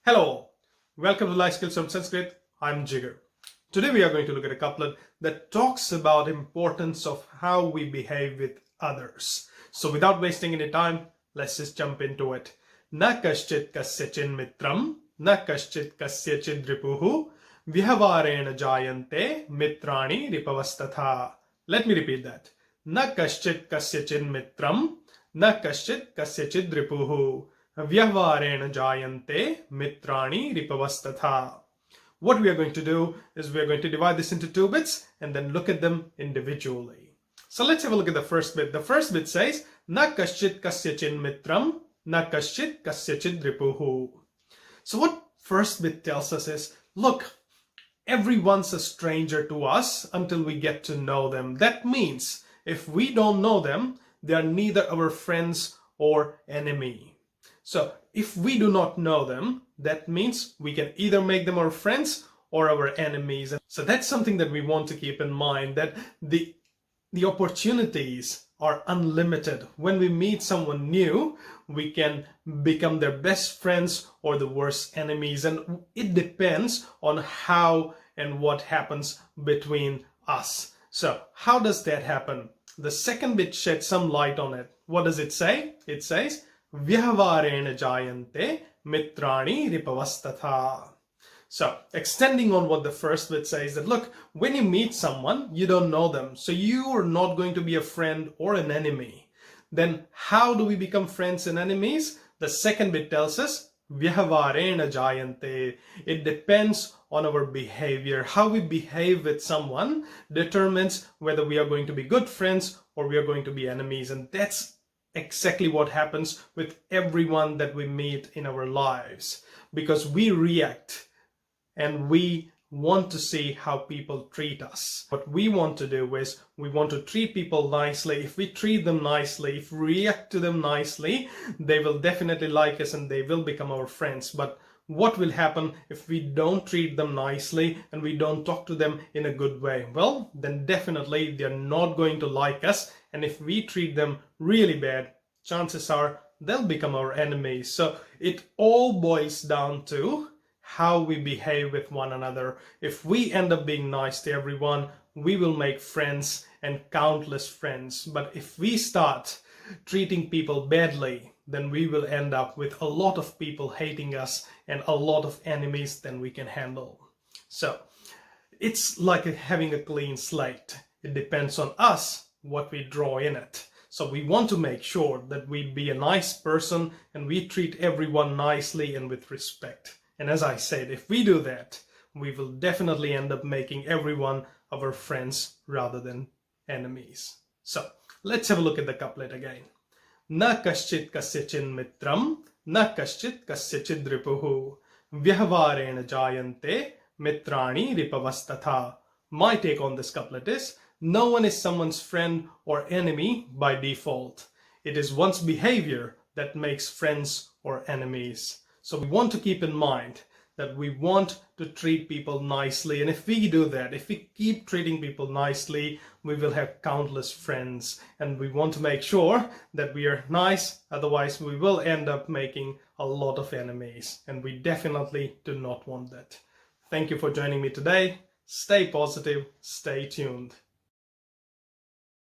Hello, welcome to Life Skills from Sanskrit. I'm Jigar. Today we are going to look at a couplet that talks about importance of how we behave with others. So without wasting any time, let's just jump into it. Na kaschit kasyachin mitram, na kaschit kasyachid ripuhu, vihavarena jayante mitrani ripavastatha. Let me repeat that. Na kaschit kasyachin mitram, na kaschit kasyachid ripuhu. Vyavaarena jayante mitrani ripavastatha. What we are going to do is we are going to divide this into two bits and then look at them individually. So let's have a look at the first bit. The first bit says, Na kaschit kasyachin mitram, na kaschit kasyachid ripuhu. So what first bit tells us is, look, everyone's a stranger to us until we get to know them. That means if we don't know them, they are neither our friends or enemy. So if we do not know them, that means we can either make them our friends or our enemies. So that's something that we want to keep in mind, that the opportunities are unlimited. When we meet someone new, we can become their best friends or the worst enemies. And it depends on how and what happens between us. So how does that happen? The second bit sheds some light on it. What does it say? It says, Vyavarena jayante mitrani ripavastatha. So, extending on what the first bit says, that look, when you meet someone, you don't know them, so you are not going to be a friend or an enemy. Then how do we become friends and enemies? The second bit tells us, Vyavarena jayante. It depends on our behavior. How we behave with someone determines whether we are going to be good friends or we are going to be enemies. And that's exactly what happens with everyone that we meet in our lives, because we react and we want to see how people treat us. What we want to do is we want to treat people nicely. If we treat them nicely, if we react to them nicely, they will definitely like us and they will become our friends. But what will happen if we don't treat them nicely and we don't talk to them in a good way? Well, then definitely they're not going to like us. And if we treat them really bad, chances are they'll become our enemies. So it all boils down to how we behave with one another. If we end up being nice to everyone, we will make friends and countless friends. But if we start treating people badly, then we will end up with a lot of people hating us and a lot of enemies than we can handle. So it's like having a clean slate. It depends on us what we draw in it. So we want to make sure that we be a nice person and we treat everyone nicely and with respect. And as I said, if we do that, we will definitely end up making everyone our friends rather than enemies. So let's have a look at the couplet again. Na kaschit kasyachin mitram, na kaschit kasyachid ripuhu, vyavarena jayante mitrani ripavastatha. My take on this couplet is, no one is someone's friend or enemy by default. It is one's behavior that makes friends or enemies. So we want to keep in mind that we want to treat people nicely. And if we do that, if we keep treating people nicely, we will have countless friends. And we want to make sure that we are nice. Otherwise, we will end up making a lot of enemies. And we definitely do not want that. Thank you for joining me today. Stay positive, stay tuned.